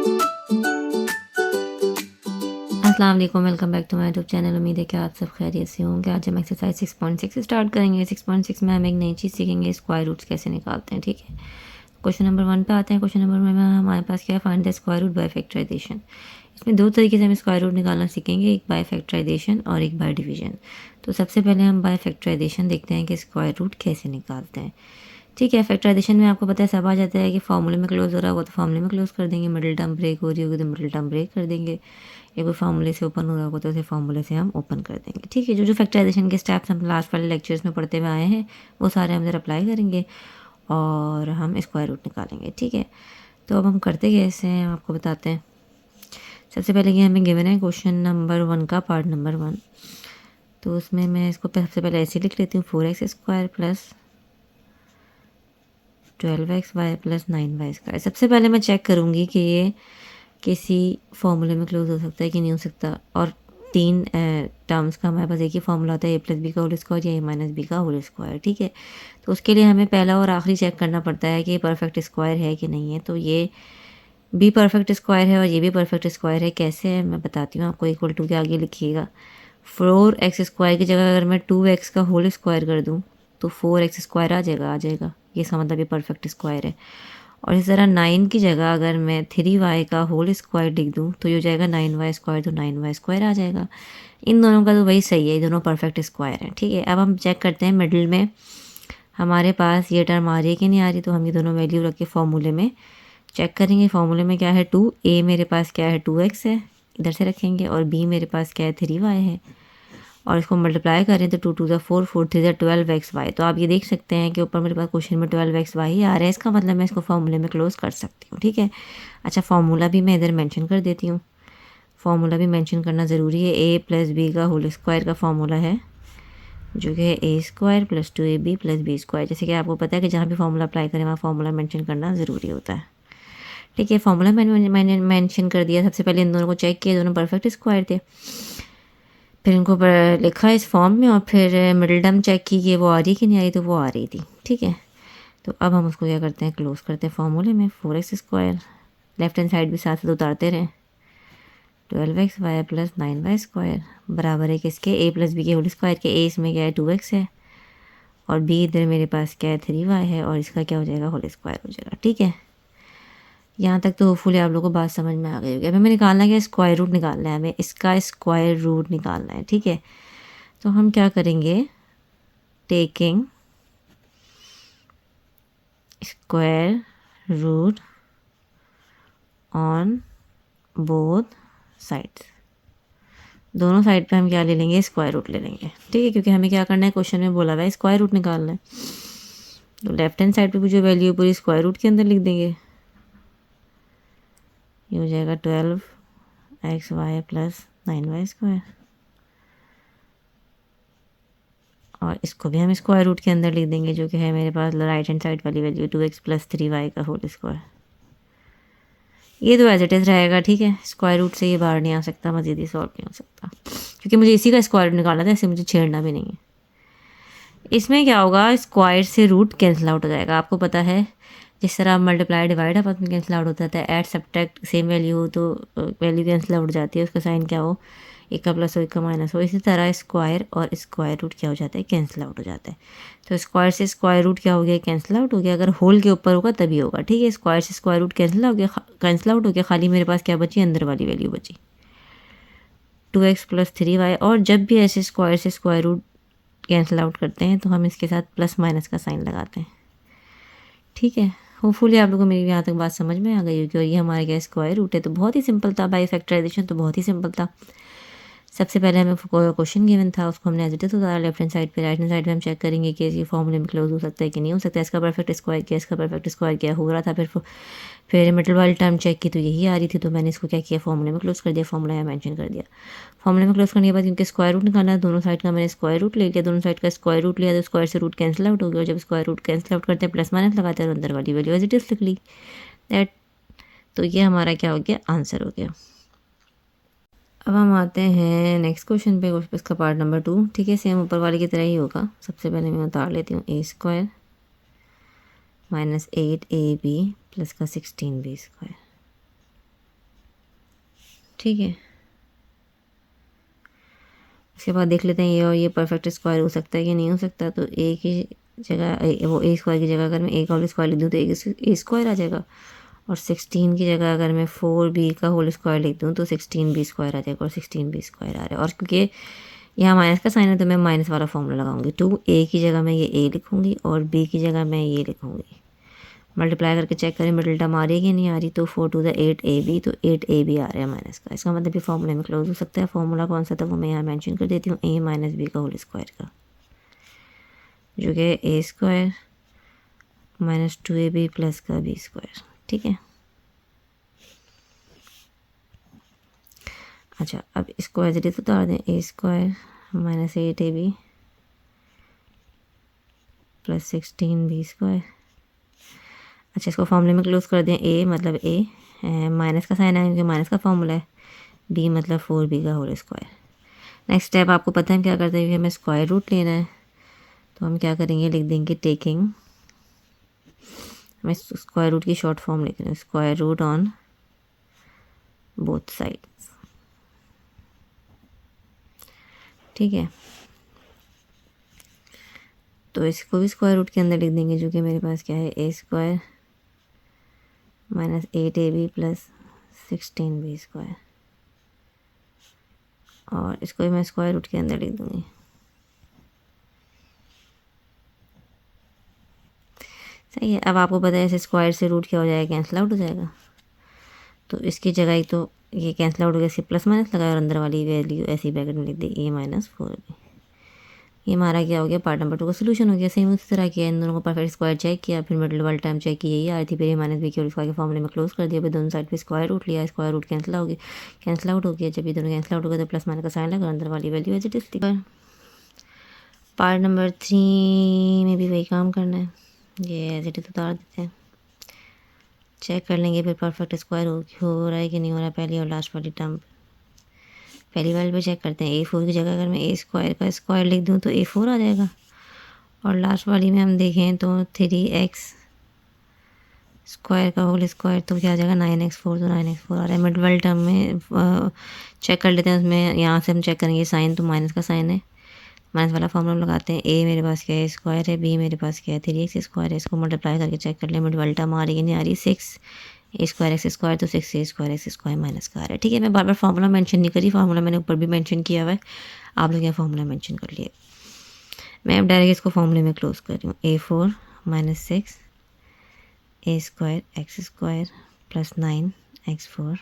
अस्सलाम वालेकुम, welcome back to my YouTube channel. उम्मीद है कि आप सब खैरियत से होंगे। आज हम एक्सरसाइज 6.6 स्टार्ट करेंगे। 6.6 में हम एक नई चीज़ सीखेंगे, स्क्वायर रूट्स कैसे निकालते हैं। ठीक है, क्वेश्चन नंबर 1 पे आते हैं। क्वेश्चन नंबर 1 में हमारे पास क्या है, find the square root by factorisation. इसमें दो तरीके से हम स्क्वायर रूट निकालना सीखेंगे, एक बाय फैक्टराइजेशन और एक बाय डिवीजन। तो सबसे पहले हम बाय फैक्टराइजेशन देखते हैं कि स्क्वायर रूट कैसे निकालते हैं। ठीक है, फैक्टराइजेशन में आपको पता है सब आ जाता है कि फॉर्मूले में क्लोज हो रहा होगा तो फॉर्मूले में क्लोज कर देंगे, मिडिल टर्म ब्रेक हो रही होगी तो मिडिल टर्म ब्रेक कर देंगे, या कोई फार्मूले से ओपन हो रहा होगा तो उसे फार्मूले से हम ओपन कर देंगे। ठीक है, जो जो फैक्टराइजेशन के स्टेप्स हम लास्ट वाले लेक्चर्स में पढ़ते हुए आए हैं वो सारे हम इधर अप्लाई करेंगे और हम स्क्वायर रूट निकालेंगे। ठीक है, तो अब हम करते कैसे हैं आपको बताते हैं। सबसे पहले ये हमें गिवन है क्वेश्चन नंबर 1 का पार्ट नंबर 1। तो उसमें मैं इसको सबसे पहले ऐसे लिख लेती हूँ, 4x² plus 12xy plus 9y²। सबसे पहले मैं चेक करूँगी कि ये किसी फॉर्मूले में क्लोज हो सकता है कि नहीं हो सकता। और 3 टर्म्स का हमारे पास एक ही फॉर्मूला होता है, a+b का होल स्क्वायर या a-b का होल स्क्वायर। ठीक है, तो उसके लिए हमें पहला और आखिरी चेक करना पड़ता है कि ये परफेक्ट स्क्वायर है कि नहीं है। तो ये भी परफेक्ट स्क्वायर है और ये भी परफेक्ट स्क्वायर है। कैसे है मैं बताती हूँ आपको। इक्वल टू के आगे लिखिएगा, 4x² की जगह अगर मैं 2x का होल स्क्वायर कर दूँ तो 4x² आ जाएगा। ये इसका मतलब ये परफेक्ट स्क्वायर है। और इस तरह 9 की जगह अगर मैं 3y का होल स्क्वायर लिख दूँ तो ये हो जाएगा 9y², तो 9y² आ जाएगा। इन दोनों का तो वही सही है, ये दोनों परफेक्ट स्क्वायर हैं। ठीक है, अब हम चेक करते हैं मिडिल में हमारे पास ये टर्म आ रही है कि नहीं आ रही। तो हम ये दोनों वैल्यू रख के फॉर्मूले में चेक करेंगे। फॉर्मूले में क्या है, 2a मेरे पास क्या है 2x है, इधर से रखेंगे, और b मेरे पास क्या है 3y है, और इसको मल्टीप्लाई करें तो 2 2 4 4 3 12xy। तो आप ये देख सकते हैं कि ऊपर मेरे पास क्वेश्चन में 12xy ही आ रहा है। इसका मतलब मैं इसको फॉर्मूले में क्लोज कर सकती हूँ। ठीक है, अच्छा फॉर्मूला भी मैं इधर मेंशन कर देती हूँ। फॉर्मूला भी मेंशन करना ज़रूरी है। a+b का होल स्क्वायर का फॉर्मूला है जो कि है a² + 2ab + b²। जैसे कि आपको पता है कि जहाँ भी फॉर्मूला अप्लाई करें वहाँ फॉर्मूला मेंशन करना ज़रूरी होता है। ठीक है, फॉर्मूला मैंने मेंशन कर दिया। सबसे पहले इन दोनों को चेक किया, दोनों परफेक्ट स्क्वायर थे। फिर इनको लिखा इस फॉर्म में और फिर मिडिल टर्म चेक की कि वो आ रही कि नहीं आ रही, तो वो आ रही थी। ठीक है, तो अब हम उसको क्या करते हैं, क्लोज करते हैं फॉर्मूले में। 4x², लेफ्ट हैंड साइड भी साथ साथ उतारते रहें, 12xy प्लस 9y² बराबर है किसके, a+b के होल स्क्वायर के। a इसमें क्या है 2x है और b इधर मेरे पास क्या है 3y है, और इसका क्या हो जाएगा होल स्क्वायर हो जाएगा। ठीक है, यहाँ तक तो होपफुली आप लोगों को बात समझ में आ गई होगी। अब हमें निकालना है, स्क्वायर रूट निकालना है, हमें इसका स्क्वायर रूट निकालना है। ठीक है, तो हम क्या करेंगे, taking square root on both sides. दोनों साइड पे हम क्या ले लेंगे, स्क्वायर रूट ले लेंगे। ठीक है, क्योंकि हमें क्या करना है, क्वेश्चन में बोला हुआ है स्क्वायर रूट निकालना है। तो लेफ्ट हैंड साइड पे भी जो वैल्यू है पूरी स्क्वायर रूट के अंदर लिख देंगे। ये हो जाएगा 12xy प्लस 9y², और इसको भी हम स्क्वायर रूट के अंदर लिख देंगे जो कि है मेरे पास राइट हैंड साइड वाली वैल्यू 2x + 3y का होल स्क्वायर। ये तो एज इट इज़ रहेगा। ठीक है, स्क्वायर रूट से ये बाहर नहीं आ सकता, मज़ीद ही सॉल्व नहीं हो सकता, क्योंकि मुझे इसी का स्क्वायर रूट निकालना था, इसे मुझे छेड़ना भी नहीं है। इसमें क्या होगा, स्क्वायर से रूट कैंसिल आउट हो जाएगा। आपको पता है जिस तरह मल्टीप्लाई डिवाइड आपस में कैंसिल आउट होता है, ऐड सब्ट्रैक्ट सेम वैल्यू हो तो वैल्यू कैंसिल आउट हो जाती है, उसका साइन क्या हो, एक का प्लस हो एक का माइनस हो। इसी तरह स्क्वायर और स्क्वायर रूट क्या हो जाता है, कैंसिल आउट हो जाता है। तो स्क्वायर से स्क्वायर रूट क्या हो गया, कैंसिल आउट हो गया। अगर होल के ऊपर होगा तभी होगा। ठीक है, स्क्वायर से स्क्वायर रूट कैंसिल हो गया, कैंसिल आउट हो गया, खाली मेरे पास क्या बची, अंदर वाली वैल्यू बची 2x + 3y। और जब भी ऐसे स्क्वायर से स्क्वायर रूट कैंसिल आउट करते हैं तो हम इसके साथ प्लस माइनस का साइन लगाते हैं। ठीक है, होपफुली आप लोगों को मेरी यहाँ तक बात समझ में आ गई होगी। और ये हमारे क्या स्क्वायर रूट है, तो बहुत ही सिंपल था। बाय फैक्टराइजेशन तो बहुत ही सिंपल था। सबसे पहले हमें क्वेश्चन गिवन था, उसको हमने एज इट इज उतारा लेफ्ट हैंड साइड पे। राइट हैंड साइड पे हम चेक करेंगे कि ये फॉर्मूले में क्लोज हो सकता है कि नहीं हो सकता। इसका परफेक्ट स्क्वायर किया, इसका परफेक्ट स्क्वायर किया, हो रहा था। फिर मिडिल वाली टर्म चेक की तो यही आ रही थी, तो मैंने इसको क्या किया, फॉर्मूले में क्लोज कर दिया। फॉर्मूला यहाँ मेंशन कर दिया। फॉर्मूले में क्लोज करने के बाद इनके स्क्वायर रूट निकालना है। दोनों साइड का मैंने स्क्वायर रूट ले लिया। दोनों साइड का स्क्वायर रूट लिया तो स्क्वायर से रूट कैंसिल आउट हो गया। और जब स्क्वायर रूट कैंसिल आउट करते हैं प्लस माइनस लगाते हैं और अंदर वाली वैल्यू एज इट इज लिख ली दैट। तो ये हमारा क्या हो गया, आंसर हो गया। अब हम आते हैं नेक्स्ट क्वेश्चन पे, इसका पार्ट नंबर 2। ठीक है, सेम ऊपर वाले की तरह ही होगा। सबसे पहले मैं उतार लेती हूँ a² - 8ab + का 16b²। ठीक है। उसके बाद देख लेते हैं ये और ये परफेक्ट स्क्वायर हो सकता है कि नहीं हो सकता। तो ए की जगह वो ए स्क्वायर की जगह अगर मैं ए का होल स्क्वायर लिख दूँ तो ए स्क्वायर आ जाएगा, और 16 की जगह अगर मैं 4b का होल स्क्वायर लिख दूँ तो 16b स्क्वायर आ जाएगा, और 16b स्क्वायर आ रहा है। और क्योंकि यहाँ माइनस का साइन है तो मैं माइनस वाला फॉर्मूला लगाऊंगी। 2a की जगह मैं ये a लिखूंगी और b की जगह मैं ये लिखूंगी। मल्टीप्लाई करके चेक करें मिडिल टर्म आ रही है कि नहीं आ रही। तो 4 टू द 8ab, तो 8ab आ रहा है माइनस का। इसका मतलब ये फॉर्मूले में क्लोज हो सकता है। फॉर्मूला कौन सा था वो मैं यहाँ मेंशन कर देती हूँ, a माइनस बी का होल स्क्वायर का, जो कि a square minus 2ab plus का b स्क्वायर। ठीक है। अच्छा, अब इसको एज इट इज उतार दें, a square minus 8ab plus 16b square. अच्छा, इसको फॉर्मूले में क्लोज कर दें। a मतलब a माइनस का साइन है क्योंकि माइनस का फॉर्मूला है, b मतलब 4b का होल स्क्वायर। नेक्स्ट स्टेप आपको पता है हम क्या करते हैं, हमें स्क्वायर रूट लेना है। तो हम क्या करेंगे, लिख देंगे टेकिंग, हमें स्क्वायर रूट की शॉर्ट फॉर्म लिख रहे हैं, square root on both sides. ठीक है। तो इसको भी स्क्वायर रूट के अंदर लिख देंगे, जो कि मेरे पास क्या है, a square minus 8ab plus 16b square, और इसको भी मैं स्क्वायर रूट के अंदर लिख दूँगी। सही है। अब आपको पता है इसे स्क्वायर से रूट क्या हो जाएगा, कैंसिल आउट हो जाएगा। तो इसकी जगह ही तो ये कैंसिल आउट हो गया, इससे प्लस माइनस लगाया और अंदर वाली वैल्यू ऐसी ब्रैकेट में लिख दी, a माइनस 4b। ये हमारा क्या हो गया, पार्ट नंबर 2 का सोल्यूशन हो गया। सेम उसी तरह किया, इन दोनों को परफेक्ट स्क्वायर चेक किया, फिर मिडिल वाला टर्म चेक किया, ये आ रही थी, फिर a माइनस बी के स्क्वायर के फॉर्मूले में क्लोज कर दिया, फिर दोनों साइड पे स्क्वायर रूट लिया, स्क्वायर रूट कैंसिल आउट हो गया। जब ये दोनों कैंसिल आउट हो गए तो प्लस माइनस का साइन लगा, अंदर वाली वैल्यू एज इट इज लिखा। पार्ट नंबर 3 में भी वही काम करना है, ये एज इट इज उतार देते हैं, चेक कर लेंगे फिर परफेक्ट स्क्वायर हो रहा है कि नहीं हो रहा। पहली और लास्ट वाली टर्म, पहली वाली पे चेक करते हैं, a4 की जगह अगर मैं a स्क्वायर का स्क्वायर लिख दूँ तो a4 आ जाएगा, और लास्ट वाली में हम देखें तो 3x स्क्वायर का होल स्क्वायर तो क्या आ जाएगा, 9x4, तो 9x4 आ रहा है। मिड वाली टर्म में चेक कर लेते हैं, उसमें यहाँ से हम चेक करेंगे साइन, तो माइनस का साइन है, माइनस वाला फॉर्मूला लगाते हैं। a मेरे पास क्या है, स्क्वायर है, b मेरे पास क्या है, 3x स्क्वायर है। इसको मल्टीप्लाई करके चेक कर लें मिड वाली टर्म आ रही है नहीं आ रही, 6 ए स्क्वायर एक्स स्क्वायर, तो 6 a square x square minus का आ रहा है। ठीक है। मैं बार बार फार्मूला मेंशन नहीं करी, फार्मूला मैंने ऊपर भी मेंशन किया हुआ है, आप लोग यहाँ फार्मूला मेंशन कर लिए। मैं अब डायरेक्ट इसको फार्मूले में क्लोज कर रही हूँ, a4 minus 6 a square x square plus 9x4,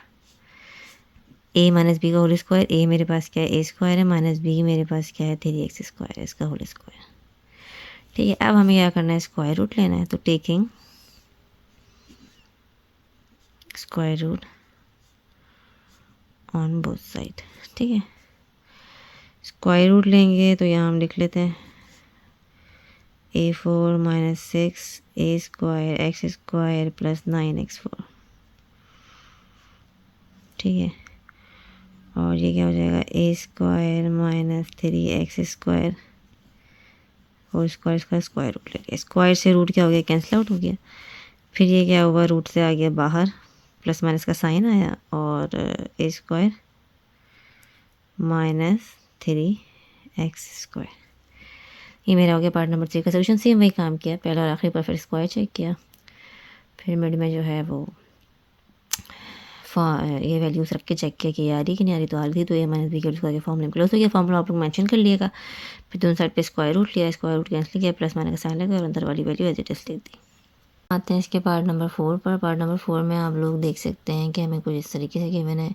a minus b का होल स्क्वायर, a मेरे पास क्या है, a स्क्वायर है, माइनस b मेरे पास क्या है, 3x स्क्वायर है, इसका होल स्क्वायर। ठीक है। अब हमें क्या करना है, स्क्वायर रूट लेना है। तो taking square root on both side. ठीक है। स्क्वायर रूट लेंगे तो यहाँ हम लिख लेते हैं a4 minus 6 a square x square plus 9x4। ठीक है। और ये क्या हो जाएगा, a square minus 3x square और स्क्वायर का स्क्वायर रूट ले लिया। स्क्वायर से रूट क्या हो गया, कैंसिल आउट हो गया। फिर ये क्या हुआ, रूट से आ गया बाहर, प्लस माइनस का साइन आया, और a square minus 3x square. ये मेरा हो गया पार्ट नंबर 3 का सोल्यूशन। सेम वही काम किया, पहला और आखिरी परफेक्ट स्क्वायर चेक किया, फिर मिड में जो है वो ये वैल्यूज रख के चेक किया कि आ रही कि नहीं आ रही, तो आ रही थी, तो a माइनस बी के स्क्वायर के फॉर्मूले में क्लोज हो गया। फॉर्मूला आप लोग मेंशन कर लिएगा। फिर दोनों साइड पे स्क्वायर रूट लिया, स्क्वायर रूट कैंसिल किया, प्लस माइनस का साइन लगा और अंदर वाली वैल्यू एज इट इज लिख दी। आते हैं इसके पार्ट नंबर 4 पर। पार्ट नंबर 4 में आप लोग देख सकते हैं कि हमें कुछ इस तरीके से कि मैंने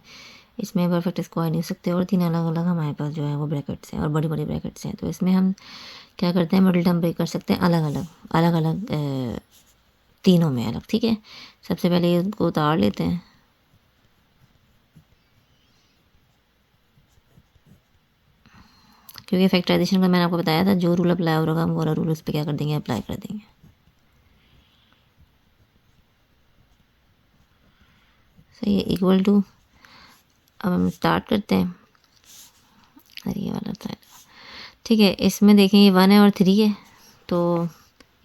इसमें परफेक्ट स्क्वायर नहीं हो सकते, और 3 अलग अलग हमारे पास जो है वो ब्रैकेट्स हैं और बड़ी बड़ी ब्रैकेट्स हैं। तो इसमें हम क्या करते हैं, मिडिल टर्म ब्रेक कर सकते हैं अलग अलग तीनों में अलग। ठीक है। सबसे पहले इसको उतार लेते हैं, क्योंकि फैक्टराइजेशन का मैंने आपको बताया था, जो रूल अप्लाई हो रहा हम वो वाला रूल उस पर क्या कर देंगे, अप्लाई कर देंगे। सही है। इक्वल टू, अब हम स्टार्ट करते हैं। अरे ये वाला था। ठीक है। इसमें देखें ये 1 है और 3 है, तो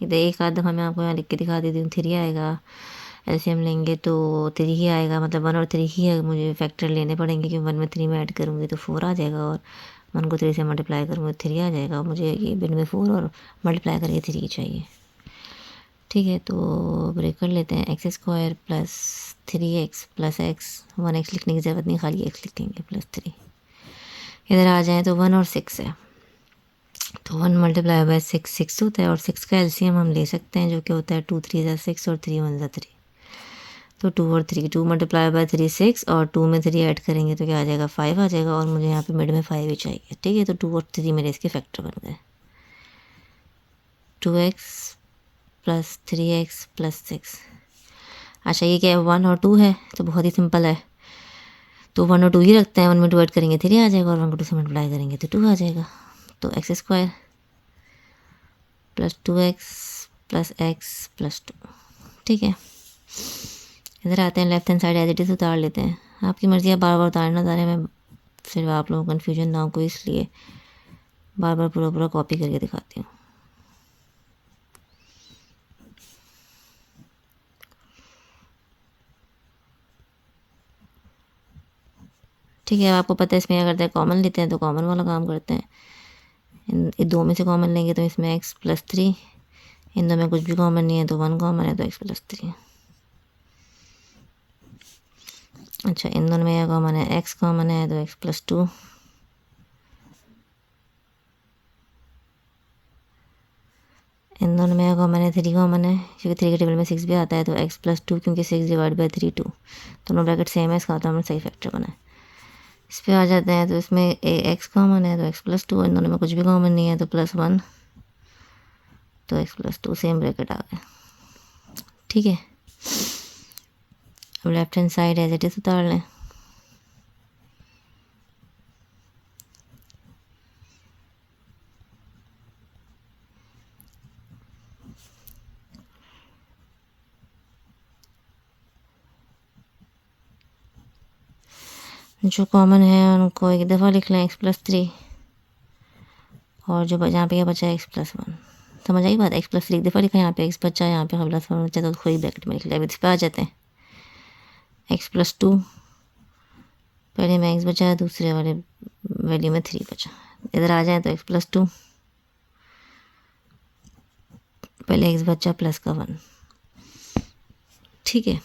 इधर एक आध दफ़ा मैं आपको यहाँ लिख के दिखा देती हूँ। 3 आएगा, एलसीएम लेंगे तो 3 ही आएगा, मतलब 1 और 3 ही है, मुझे फैक्टर लेने पड़ेंगे क्योंकि 1 में 3 में ऐड करूँगी तो 4 आ जाएगा, और 1 को 3 से मल्टीप्लाई करूँगी 3 आ जाएगा। मुझे ये बिन में 4 और मल्टीप्लाई करके 3 चाहिए। ठीक है, तो ब्रेक कर लेते हैं। X square plus 3x plus x, 1x लिखने की ज़रूरत नहीं, खाली x लिखेंगे प्लस 3। इधर आ जाएँ तो 1 और 6 है, तो 1 मल्टीप्लाई बाय 6 6 होता है, और 6 का एलसीएम हम ले सकते हैं जो कि होता है 2 3 ज़ा 6 और 3 1 ज़ा 3, तो 2 और 3, 2 मल्टीप्लाई बाय 3 6, और 2 में 3 ऐड करेंगे तो क्या आ जाएगा 5 आ जाएगा, और मुझे यहाँ पे मिड में 5 ही चाहिए। ठीक है, तो 2 और 3 मेरे इसके फैक्टर बन गए। 2x plus 3x plus 6। अच्छा ये क्या है, 1 और 2 है, तो बहुत ही सिंपल है, तो 1 और 2 ही रखते हैं, 1 में 2 ऐड करेंगे 3 आ जाएगा, और 1 को 2 से मल्टीप्लाई करेंगे तो 2 आ जाएगा। तो x square plus 2x plus x plus 2। ठीक है, इधर आते हैं, left hand side as it is उतार लेते हैं। आपकी मर्ज़ी है बार बार उतारना उतारे, मैं फिर आप लोगों को कन्फ्यूजन ना हो कोई, इसलिए बार बार पूरा पूरा कॉपी करके दिखाती हूँ। ठीक है, अब आपको पता है इसमें क्या करते हैं, कॉमन लेते हैं, तो कॉमन वाला काम करते हैं। इन 2 में से कॉमन लेंगे तो इसमें x प्लस 3, इन 2 में कुछ भी कॉमन नहीं है तो 1 कॉमन है तो x प्लस 3। अच्छा, इन दोनों में क्या कॉमन है, x कॉमन है तो x प्लस 2। इन दोनों में कॉमन है 3 कॉमन है, क्योंकि 3 के टेबल में 6 भी आता है, तो x प्लस 2, क्योंकि 6 डिवाइड बाई 3 2, दोनों ब्रैकेट सेम है, इसका मतलब हमने सही फैक्टर बना है। इस पर आ जाते हैं, तो इसमें x कॉमन है तो x प्लस 2, इन दोनों में कुछ भी कॉमन नहीं है तो प्लस 1, तो x प्लस 2 सेम ब्रैकेट आ गया। ठीक है, अब left hand side as it is उतार लें। जो कॉमन है उनको एक दफ़ा लिख लें, x प्लस 3, और जो जहाँ पे क्या बचा है x प्लस 1। समझ आई बात, x प्लस 3 एक दफ़ा लिखा, यहाँ पे x बचा, यहाँ पे प्लस 1 बचा, तो कोई ब्रैकेट में लिख लिया। अब इस पर आ जाते हैं, x प्लस 2, पहले में x बचा है, दूसरे वाले वैल्यू में 3 बचा। इधर आ जाए तो x प्लस 2, पहले x बचा प्लस का 1। ठीक है,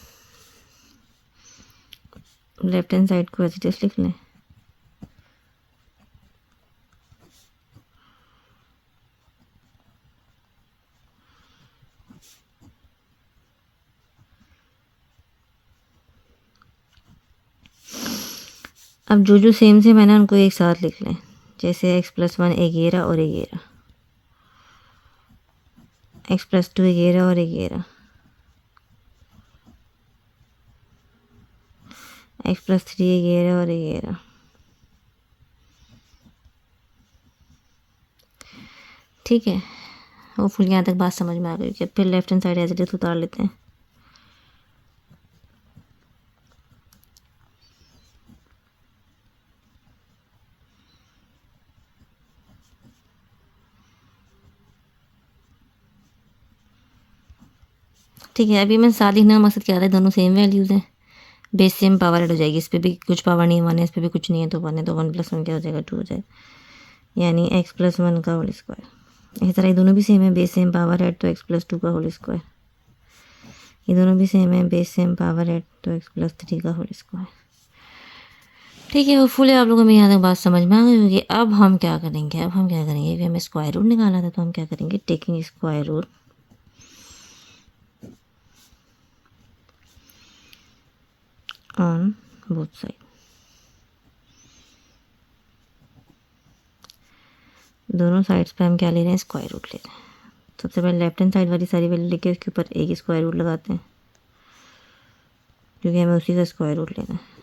लेफ्ट हैंड साइड को ऐसे जस्ट लिख लें। अब जो जो सेम सेम है ना उनको एक साथ लिख लें, जैसे x प्लस 1 एक ये रहा और एक ये रहा, x प्लस 2 एक ये रहा और एक ये रहा, x प्लस 3 एक ये रहा और एक ये रहा। ठीक है, वो फुल यहाँ तक बात समझ में आ गई। कि फिर left hand side as it is उतार लेते हैं। ठीक है, अभी मैं साथ लिखने का मकसद क्या था, दोनों सेम वैल्यूज़ हैं, बेस सेम पावर ऐड हो जाएगी, इस पर भी कुछ पावर नहीं 1 है, इस पर भी कुछ नहीं है तो 1 है, तो 1 प्लस 1 क्या हो जाएगा 2 हो जाएगा, यानी x प्लस 1 का होल स्क्वायर। इसी तरह ये दोनों भी सेम है, बेस सेम पावर ऐड तो x प्लस 2 का होल स्क्वायर। ये दोनों भी सेम है, बेस सेम पावर ऐड तो x प्लस 3 का होल स्क्वायर। ठीक है, वो फुल है, आप लोगों में यहाँ तक बात समझ में आ गई होगी। अब हम क्या करेंगे, कि हमें स्क्वायर रूट निकालना था, तो हम क्या करेंगे, taking square root on both side. दोनों साइड्स पे हम क्या ले रहे हैं, स्क्वायर रूट ले रहे हैं। सबसे पहले लेफ्ट हैंड साइड वाली सारी वैल्यू लेके उसके ऊपर एक स्क्वायर रूट लगाते हैं, क्योंकि हमें उसी का स्क्वायर रूट लेना है।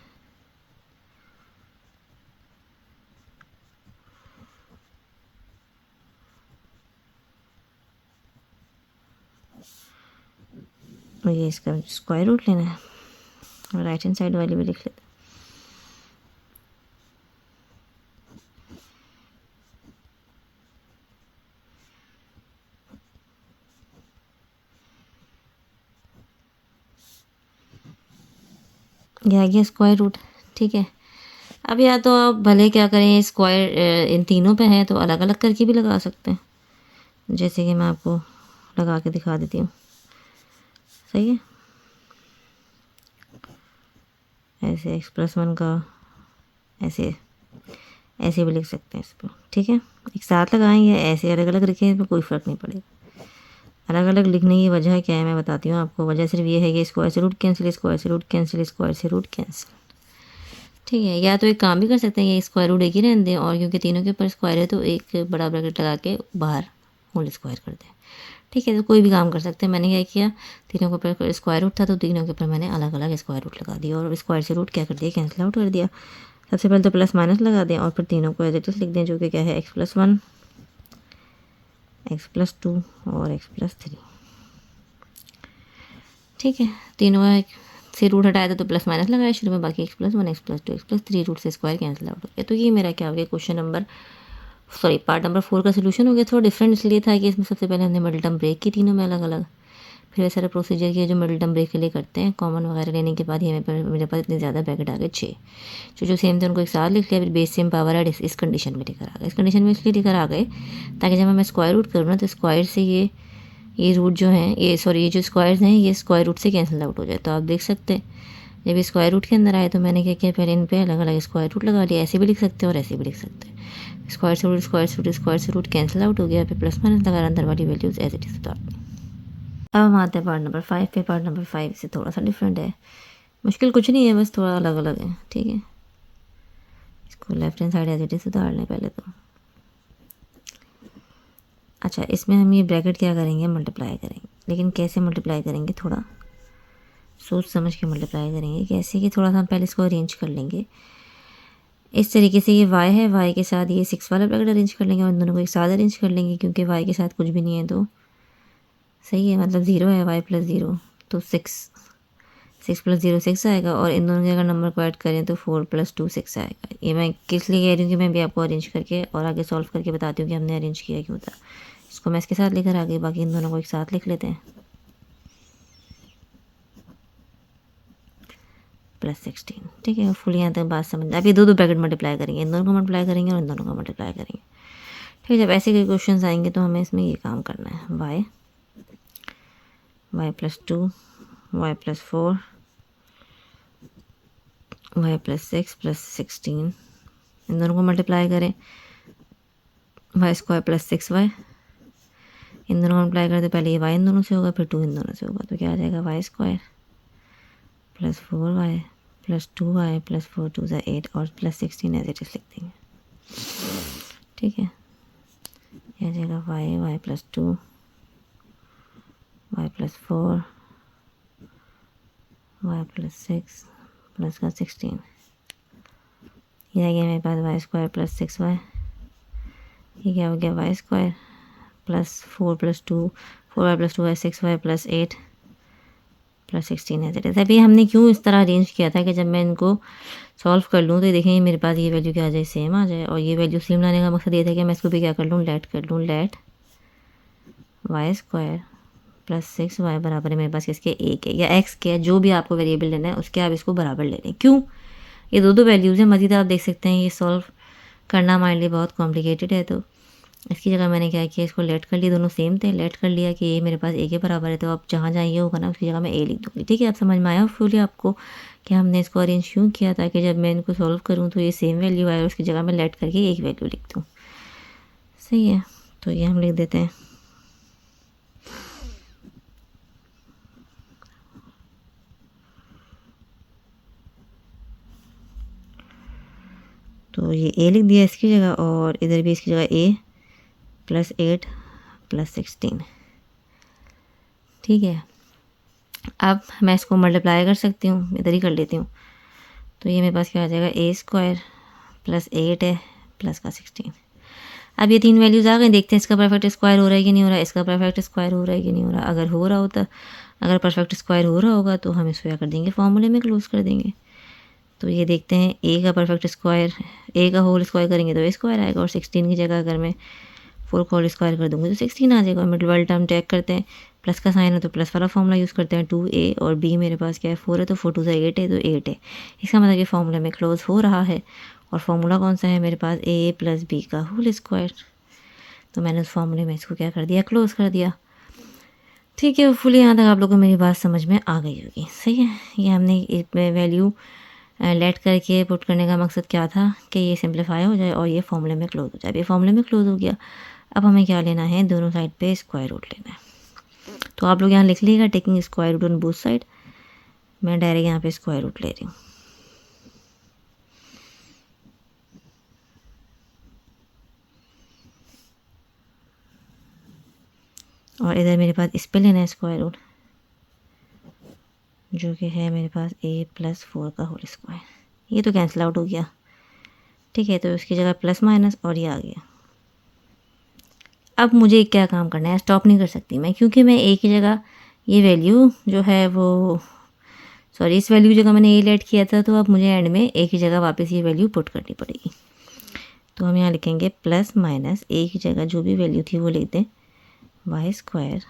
और ये इसका स्क्वायर रूट लेना है, और राइट हैंड साइड वाली भी लिख लेते हैं। ये आ गया स्क्वायर रूट। ठीक है, अब या तो आप भले क्या करें, स्क्वायर इन तीनों पे है तो अलग अलग करके भी लगा सकते हैं, जैसे कि मैं आपको लगा के दिखा देती हूँ। सही है, ऐसे x+1 का ऐसे ऐसे भी लिख सकते हैं इस पर। ठीक है, एक साथ लगाएंगे, ऐसे अलग अलग लिखें, इस पर कोई फ़र्क नहीं पड़ेगा। अलग अलग लिखने की वजह क्या है मैं बताती हूँ आपको। वजह सिर्फ ये है कि स्क्वायर से रूट कैंसिल, स्क्वायर से रूट कैंसिल, स्क्वायर से रूट कैंसिल। ठीक है, या तो एक काम भी कर सकते हैं, ये स्क्वायर रूट एक ही रहने दें, और क्योंकि तीनों के ऊपर स्क्वायर है तो एक बड़ा ब्रैकेट लगा के बाहर होल स्क्वायर कर दें। ठीक है, तो कोई भी काम कर सकते हैं। मैंने क्या किया, तीनों के ऊपर स्क्वायर रूट था तो तीनों के ऊपर मैंने अलग अलग स्क्वायर रूट लगा दिया, और स्क्वायर से रूट क्या कर दिया, कैंसिल आउट कर दिया। सबसे पहले तो प्लस माइनस लगा दें और फिर तीनों को एज इट इज लिख दें, जो कि क्या है x+1, x+2 और x+3। ठीक है, तीनों से रूट हटाया था तो प्लस माइनस लगाया शुरू में, बाकी x+1, x+2, x+3 रूट से स्क्वायर कैंसिल आउट हो गया। तो ये मेरा क्या हो गया, क्वेश्चन नंबर पार्ट नंबर 4 का सोल्यूशन हो गया। थोड़ा डिफरेंट इसलिए था कि इसमें सबसे पहले हमने मिडिल टर्म ब्रेक की तीनों में अलग अलग, फिर वैसा प्रोसीजर किया जो मिडिल टर्म ब्रेक के लिए करते हैं, कॉमन वगैरह लेने के बाद ये मेरे पास इतने ज़्यादा ब्रैकेट आ गए 6, जो सेम थे उनको एक साथ लिख लिया, फिर बेस सेम पावर ऐड इस कंडीशन में लेकर आ गए। इस कंडीशन में इसलिए लेकर आ गए ताकि जब मैं स्क्वायर रूट करूँ ना तो स्क्वायर से ये रूट जो हैं, ये जो स्क्वायर्स हैं ये स्क्वायर रूट से कैंसिल आउट हो जाए। तो आप देख सकते हैं जब स्क्वायर रूट के अंदर आए तो मैंने क्या किया, पहले इन पे अलग अलग स्क्वायर रूट लगा लिया। ऐसे भी लिख सकते हैं और ऐसे भी लिख सकते हैं। स्क्वायर से रूट, स्क्वायर से रूट, स्क्वायर से रूट कैंसिल आउट हो गया, फिर प्लस माइनस लगा अंदर वाली वैल्यूज एज इट इज उतार दी। अब हम आते हैं पार्ट नंबर 5 पे। पार्ट नंबर 5 से थोड़ा सा डिफरेंट है, मुश्किल कुछ नहीं है, बस थोड़ा अलग अलग है। ठीक है, इसको left hand side as it is उतार लें पहले तो। अच्छा, इसमें हम ये ब्रैकेट क्या करेंगे, मल्टीप्लाई करेंगे, लेकिन कैसे मल्टीप्लाई करेंगे, थोड़ा सोच समझ के मल्टीप्लाई करेंगे। कैसे कि थोड़ा सा हम पहले इसको अरेंज कर लेंगे इस तरीके से। ये y है, y के साथ ये 6 वाला ब्रैकेट अरेंज कर लेंगे और इन दोनों को एक साथ अरेंज कर लेंगे, क्योंकि y के साथ कुछ भी नहीं है तो सही है, मतलब 0 है, y+0 तो 6+0 6 आएगा, और इन दोनों के अगर नंबर को ऐड करें तो 4+2 6 आएगा। ये मैं किस लिए कह रही हूँ कि मैं भी आपको अरेंज करके और आगे सॉल्व करके बताती हूँ कि हमने अरेंज किया क्यों था। इसको मैं इसके साथ लेकर आ गई, बाकी इन दोनों को एक साथ लिख लेते हैं, +16। ठीक है, फुल यहाँ तक बात समझ। अब ये दो ब्रैकेट मल्टीप्लाई करेंगे, इन दोनों को मल्टीप्लाई करेंगे और इन दोनों को मल्टीप्लाई करेंगे। ठीक है, जब ऐसे कोई क्वेश्चन आएंगे तो हमें इसमें ये काम करना है, y+2, y+4, y+6+16, इन दोनों को मल्टीप्लाई करें, y²+6y, इन दोनों को मल्टीप्लाई करें तो पहले ये y इन दोनों से होगा, फिर 2 इन दोनों से होगा, तो क्या आ जाएगा, y²+4y+2y+4 2 8 और +16 एज इट इज लिख देंगे। ठीक है, यह आ जाएगा y+2 y+4 y+6 प्लस का 16, ये आ गया मेरे पास y²+6y। ये क्या हो गया, y²+4+2 4y+2 है 6y+8 +16 है इट इज। अभी हमने क्यों इस तरह अरेंज किया था कि जब मैं इनको सॉल्व कर लूँ तो देखेंगे मेरे पास ये वैल्यू क्या आ जाए, सेम आ जाए। और ये वैल्यू सेम लाने का मकसद ये था कि मैं इसको भी क्या कर लूँ, लेट कर लूँ, लेट y²+6y बराबर है मेरे पास किसके, a के या x के, जो भी आपको वेरिएबल लेना है उसके आप इसको बराबर ले लें। क्यों, ये दो वैल्यूज़ हैं। मज़ीद आप देख सकते हैं ये सॉल्व करना हमारे लिए बहुत कॉम्प्लिकेटेड है, तो इसकी जगह मैंने क्या किया, इसको लेट कर लिया, दोनों सेम थे, लेट कर लिया कि ये मेरे पास a के बराबर है, तो अब जहाँ जहाँ ये होगा ना उसकी जगह मैं a लिख दूँगी। ठीक है, आप समझ में आया फुली आपको कि हमने इसको अरेंज क्यों किया, ताकि जब मैं इनको सॉल्व करूँ तो ये सेम वैल्यू आए और उसकी जगह मैं लेट करके एक वैल्यू लिख दूँ। सही है, तो ये हम लिख देते हैं, तो ये a लिख दिया इसकी जगह, और इधर भी इसकी जगह a+8 +16। ठीक है, अब मैं इसको मल्टीप्लाई कर सकती हूँ, इधर ही कर लेती हूँ, तो ये मेरे पास क्या आ जाएगा, a²+8 है प्लस का 16। अब ये तीन वैल्यूज़ आ गई, देखते हैं इसका परफेक्ट स्क्वायर हो रहा है कि नहीं हो रहा है, इसका परफेक्ट स्क्वायर हो रहा है कि नहीं हो रहा। अगर हो रहा होता, अगर परफेक्ट स्क्वायर हो रहा होगा तो हम इसको क्या कर देंगे, फॉर्मूले में क्लोज कर देंगे। तो ये देखते हैं a का परफेक्ट स्क्वायर, a का होल स्क्वायर करेंगे तो a स्क्वायर आएगा, और 16 की जगह अगर मैं 4 का होल स्क्वायर कर दूँगी तो 16 आ जाएगा। मिडिल वाली टर्म चेक करते हैं, प्लस का साइन है तो प्लस वाला फॉर्मूला यूज़ करते हैं 2a, और b मेरे पास क्या है 4 है, तो 4 2 8 है, तो 8 है। इसका मतलब कि फॉर्मूला में क्लोज हो रहा है। और फॉर्मूला कौन सा है मेरे पास, a प्लस बी का होल स्क्वायर। तो मैंने उस फॉर्मूले में इसको क्या कर दिया, क्लोज कर दिया। ठीक है, फुली यहाँ तक आप लोगों को मेरी बात समझ में आ गई होगी। सही है, ये हमने इसमें वैल्यू लेट करके पुट करने का मकसद क्या था कि ये सिंप्लीफाई हो जाए और ये फॉर्मूले में क्लोज हो जाए। ये फॉर्मूले में क्लोज हो गया। अब हमें क्या लेना है, दोनों साइड पे स्क्वायर रूट लेना है। तो आप लोग यहाँ लिख लीजिएगा taking square root on both side. मैं डायरेक्ट यहाँ पे स्क्वायर रूट ले रही हूँ। और इधर मेरे पास इस पे लेना है स्क्वायर रूट, जो कि है मेरे पास a प्लस 4 का होल स्क्वायर। ये तो कैंसिल आउट हो गया। ठीक है, तो उसकी जगह प्लस माइनस और ये आ गया। अब मुझे क्या काम करना है, स्टॉप नहीं कर सकती मैं, क्योंकि मैं एक ही जगह ये वैल्यू जो है वो सॉरी इस वैल्यू की जगह मैंने ए लेट किया था, तो अब मुझे एंड में एक ही जगह वापस ये वैल्यू पुट करनी पड़ेगी। तो हम यहाँ लिखेंगे प्लस माइनस एक ही जगह जो भी वैल्यू थी वो लिख दें, y square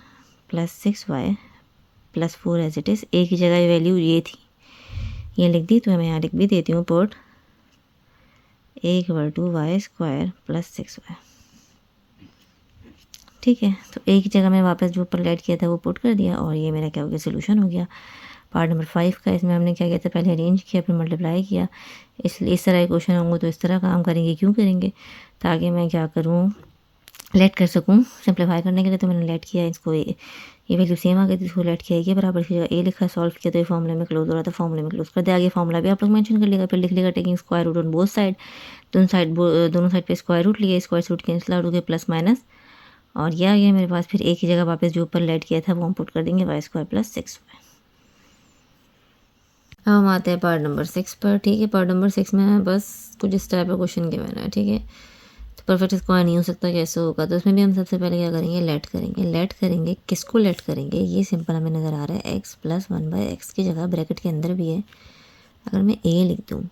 plus 6y plus 4 as it is. एक ही जगह वैल्यू ये थी, ये लिख दी। तो मैं यहाँ लिख भी देती हूँ put a=y square plus 6y। ठीक है, तो एक ही जगह मैं वापस जो ऊपर लेट किया था वो पुट कर दिया, और ये मेरा क्या हो गया, सोल्यूशन हो गया। पार्ट नंबर 5 का, इसमें हमने क्या किया था, पहले अरेंज किया फिर मल्टीप्लाई किया। इसलिए इस तरह के क्वेश्चन होंगे तो इस तरह काम करेंगे, क्यों करेंगे, ताकि मैं क्या करूँ, लेट कर सकूँ सिंप्लीफाई करने के लिए। तो मैंने लेट किया इसको, ये वैल्यू सेम आ गई थी, इसको लेट किया ये बराबर की जगह ए लिखा, सॉल्व किया तो ये फॉर्मूले में क्लोज हो रहा था, फॉर्मूले में क्लोज कर दिया। आगे फॉर्मूला भी आप लोग मेंशन कर लेगा, फिर लिख लेगा taking square root on both side. दोनों साइड पे स्क्वायर रूट लिए, स्क्वायर रूट कैंसिल आउट हो गया, प्लस माइनस, और यह आ गया मेरे पास। फिर एक ही जगह वापस जो ऊपर लेट किया था वो हम पुट कर देंगे, वाई स्क्वायर प्लस 6y। अब हम आते हैं पार्ट नंबर 6 पर। ठीक है, पार्ट नंबर 6 में बस कुछ इस टाइप का क्वेश्चन गिवन है। ठीक है, तो परफेक्ट स्क्वायर नहीं हो सकता, कैसे होगा, तो उसमें भी हम सबसे पहले क्या करेंगे, लेट करेंगे। लेट करेंगे, किसको लेट करेंगे, ये सिंपल हमें नज़र आ रहा है, x प्लस 1/x की जगह ब्रैकेट के अंदर भी है, अगर मैं a लिख दूँ,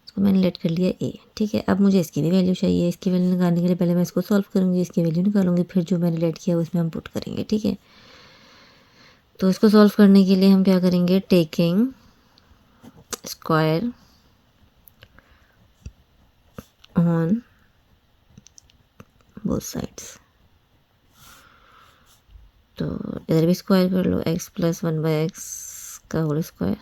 इसको मैंने लेट कर लिया a। ठीक है, अब मुझे इसकी भी वैल्यू चाहिए। इसकी वैल्यू निकालने के लिए पहले मैं इसको सॉल्व करूँगी, इसकी वैल्यू निकालूंगी, फिर जो मैंने लेट किया उसमें हम पुट करेंगे। ठीक है, तो इसको सॉल्व करने के लिए हम क्या करेंगे, taking square on both sides. तो इधर भी स्क्वायर कर लो, x प्लस 1/x का होल स्क्वायर,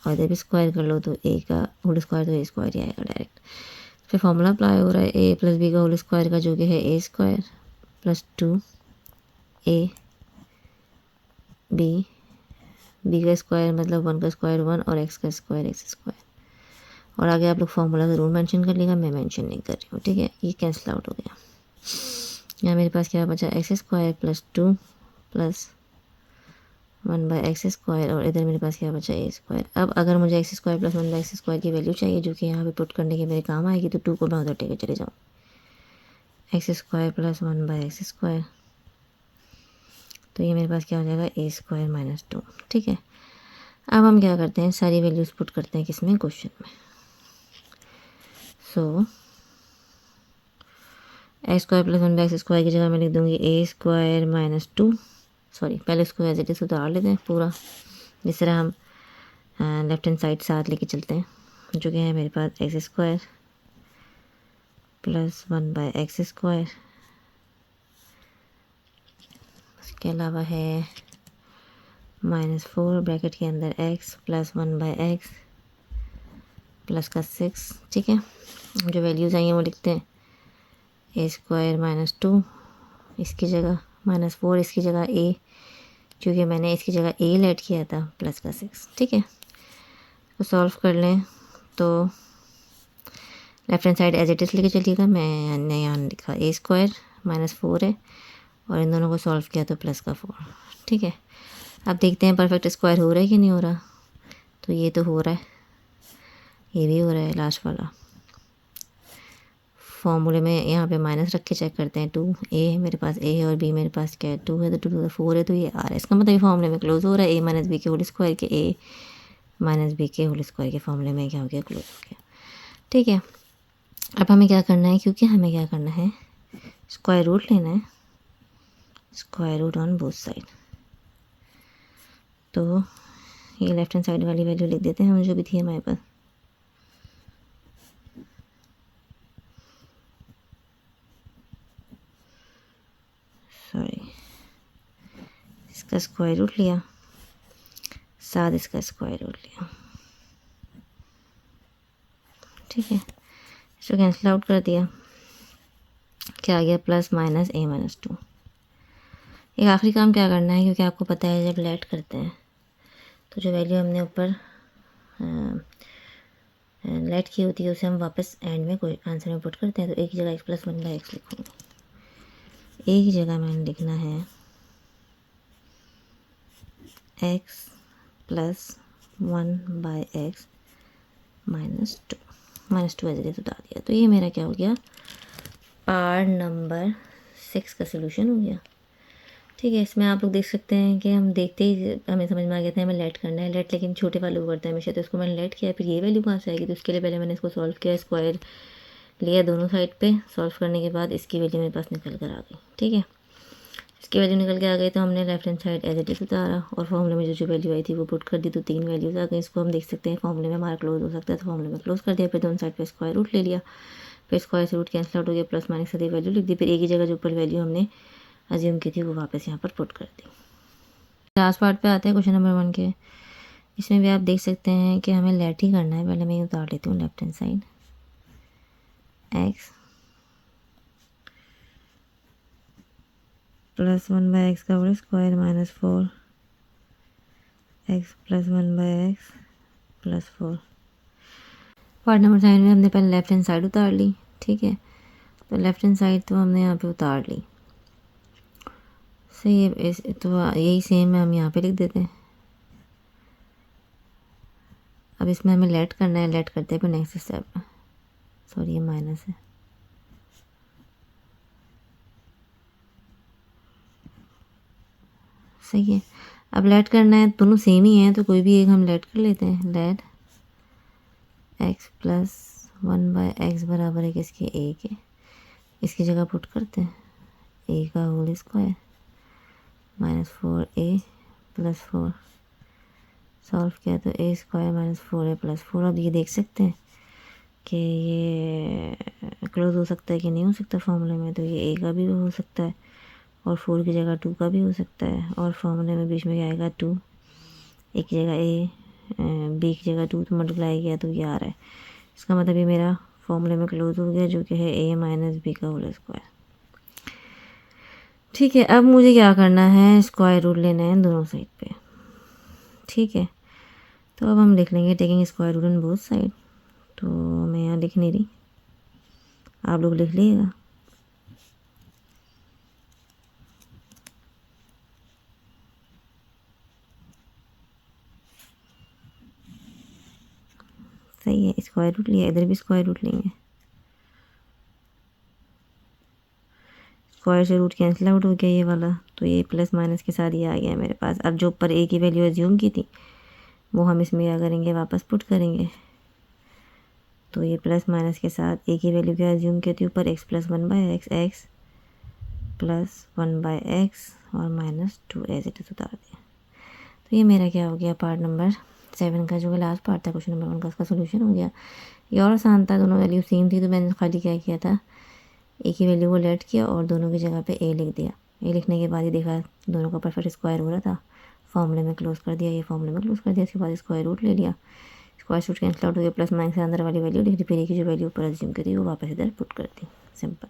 और इधर भी स्क्वायर कर लो, तो a का होल स्क्वायर, तो a स्क्वायर ही आएगा डायरेक्ट। फिर फॉर्मूला अप्लाई हो रहा है a प्लस b का होल स्क्वायर का, जो कि है a square plus 2a b का स्क्वायर मतलब 1 का स्क्वायर 1, और x का स्क्वायर x स्क्वायर। और आगे आप लोग फॉर्मूला ज़रूर मेंशन कर लेगा, मैं मेंशन नहीं कर रही हूँ। ठीक है, ये कैंसिल आउट हो गया। यहाँ मेरे पास क्या बचा, x square plus 2 plus 1/x square, और इधर मेरे पास क्या बचा, a स्क्वायर। अब अगर मुझे x square plus 1/x square की वैल्यू चाहिए, जो कि यहाँ पे पुट करने के मेरे काम आएगी, तो 2 को मैं उधर टेके चले जाऊँ, x square plus 1/x square, तो ये मेरे पास क्या हो जाएगा, a स्क्वायर माइनस 2। ठीक है, अब हम क्या करते हैं, सारी वैल्यूज पुट करते हैं किसमें, क्वेश्चन में। So x square plus 1/x square की जगह मैं लिख दूँगी a स्क्वायर माइनस 2, सॉरी पहले इसको एज इट इज़ उतार लेते हैं पूरा, जिस तरह हम लेफ्ट हैंड साइड साथ लेके चलते हैं, जो कि है मेरे पास x square plus 1/x square, उसके अलावा है -4 ब्रैकेट के अंदर x प्लस 1/x प्लस का 6। ठीक है, जो वैल्यूज़ आई हैं वो लिखते हैं, a स्क्वायर माइनस 2 इसकी जगह, -4 इसकी जगह a, क्योंकि मैंने इसकी जगह a लेट किया था, प्लस का 6। ठीक है, तो सॉल्व कर लें, तो left hand side as it is लेके चलिएगा। मैंने यहाँ लिखा a स्क्वायर -4 है, और इन दोनों को सॉल्व किया तो प्लस का 4। ठीक है, अब देखते हैं परफेक्ट स्क्वायर हो रहा है कि नहीं हो रहा। तो ये तो हो रहा है, ये भी हो रहा है, लास्ट वाला। फॉर्मूले में यहाँ पे माइनस रख के चेक करते हैं, 2a मेरे पास a है और b मेरे पास क्या है, 2 है, तो 2 to 4 है, तो ये आ रहा है। इसका मतलब फॉर्मूले में क्लोज हो रहा है, a माइनस बी के होल स्क्वायर के a माइनस बी के होल स्क्वायर के फॉर्मूले में क्या हो गया, क्लोज हो गया। ठीक है, अब हमें क्या करना है, क्योंकि हमें क्या करना है, स्क्वायर रूट लेना है square root on both side. तो ये लेफ्ट हैंड साइड वाली वैल्यू लिख देते हैं हम जो भी थी हमारे पास। सॉरी, इसका स्क्वायर रूट लिया, साथ इसका स्क्वायर रूट लिया, ठीक है। इसको कैंसिल आउट कर दिया, क्या आ गया, प्लस माइनस a माइनस 2। एक आखिरी काम क्या करना है, क्योंकि आपको पता है जब लेट करते हैं तो जो वैल्यू हमने ऊपर लेट की होती है उसे हम वापस एंड में कोई आंसर में पुट करते हैं। तो एक जगह x प्लस 1 बाई एक्स लिखूँगी, एक जगह मैंने लिखना है x plus 1 by x minus 2 as it is उतार दिया। तो ये मेरा क्या हो गया, पार्ट नंबर 6 का सोल्यूशन हो गया, ठीक है। इसमें आप लोग देख सकते हैं कि हम देखते ही हमें समझ में आ गया था हमें लेट करना है, लेट लेकिन छोटे वालों को करता है हमेशा। तो इसको मैंने लेट किया, फिर ये वैल्यू कहाँ से आएगी, तो इसके लिए पहले मैंने इसको सॉल्व किया, स्क्वायर लिया दोनों साइड पे, सॉल्व करने के बाद इसकी वैल्यू मेरे पास निकल कर आ गई, ठीक है। इसकी वैल्यू निकल के आ गई तो हमने left hand side as it is उतारा और फॉर्मूले में जो वैल्यू आई थी वो पुट कर दी, तो 3 वैल्यूज़ आ गई। इसको हम देख सकते हैं फॉर्मूले में हमारा क्लोज हो सकता है, तो फॉर्मूले में क्लोज कर दिया, फिर दोनों साइड पे स्क्वायर रूट ले लिया, फिर स्क्वायर से रूट कैंसिल आउट हो गया, प्लस माइनस से वैल्यू लिख दी, फिर एक ही जगह जो ऊपर वैल्यू हमने अज्यूम की थी वो वापस यहाँ पर पुट कर दी। लास्ट पार्ट पे आते हैं क्वेश्चन नंबर 1 के। इसमें भी आप देख सकते हैं कि हमें लेट ही करना है। पहले मैं ये उतार लेती हूँ left hand side, x plus 1 by x का whole square minus 4 x plus 1 by x plus 4। Part number 9 में हमने पहले लेफ्ट हैंड साइड उतार ली, ठीक है। तो लेफ्ट हैंड साइड तो हमने यहाँ पे उतार ली, सही है। तो यही सेम है, हम यहाँ पे लिख देते हैं। अब इसमें हमें लेट करना है, लेट करते हैं फिर नेक्स्ट स्टेप। सॉरी ये माइनस है, सही है। अब लेट करना है, दोनों सेम ही हैं तो कोई भी एक हम लेट कर लेते हैं। Let x plus 1 by x बराबर है किसके, a के, इसकी जगह पुट करते हैं a का whole square minus 4a plus 4, solve किया तो a square minus 4a plus 4। अब ये देख सकते हैं कि ये क्लोज हो सकता है कि नहीं हो सकता फॉर्मूले में, तो ये a का भी हो सकता है और 4 की जगह 2 का भी हो सकता है, और फॉर्मूले में बीच में क्या आएगा 2, एक की जगह a, b की जगह 2 तो मल्टीप्लाई किया तो ये आ रहा है। इसका मतलब ये मेरा फॉर्मूले में क्लोज हो गया, जो कि है a माइनस बी का होल स्क्वायर, ठीक है। अब मुझे क्या करना है, स्क्वायर रूट लेना है दोनों साइड पे, ठीक है। तो अब हम लिख लेंगे taking square root on both side. तो मैं यहाँ लिख नहीं रही, आप लोग लिख लीजिएगा। सही है, स्क्वायर रूट लिया, इधर भी स्क्वायर रूट लेंगे, स्क्वायर से रूट कैंसिल आउट हो गया ये वाला, तो ये प्लस माइनस के साथ ये आ गया मेरे पास। अब जो ऊपर a की वैल्यू एज्यूम की थी वो हम इसमें क्या करेंगे, वापस पुट करेंगे। तो ये प्लस माइनस के साथ a की वैल्यू क्या एज्यूम की थी ऊपर, x plus 1 by x, x plus 1 by x और माइनस 2 एज इट इज उतार दिया। तो ये मेरा क्या हो गया, पार्ट नंबर 7 का जो कि लास्ट पार्ट था क्वेश्चन नंबर 1 का, उसका सोल्यूशन हो गया। ये और आसान था, दोनों वैल्यू सेम थी, तो मैंने खाली क्या किया था, ए की वैल्यू को लेट किया और दोनों की जगह पे ए लिख दिया। ए लिखने के बाद ही देखा दोनों का परफेक्ट स्क्वायर हो रहा था, फॉर्मूले में क्लोज कर दिया, ये फॉर्मूले में क्लोज कर दिया। इसके बाद स्क्वायर रूट ले लिया, स्क्वायर रूट कैंसिल आउट हो गया, प्लस माइनस से अंदर वाली वैल्यू लिख दी, फिर ए की जो वैल्यू ऊपर अज्यूम की थी वो वापस इधर पुट कर दी, सिंपल।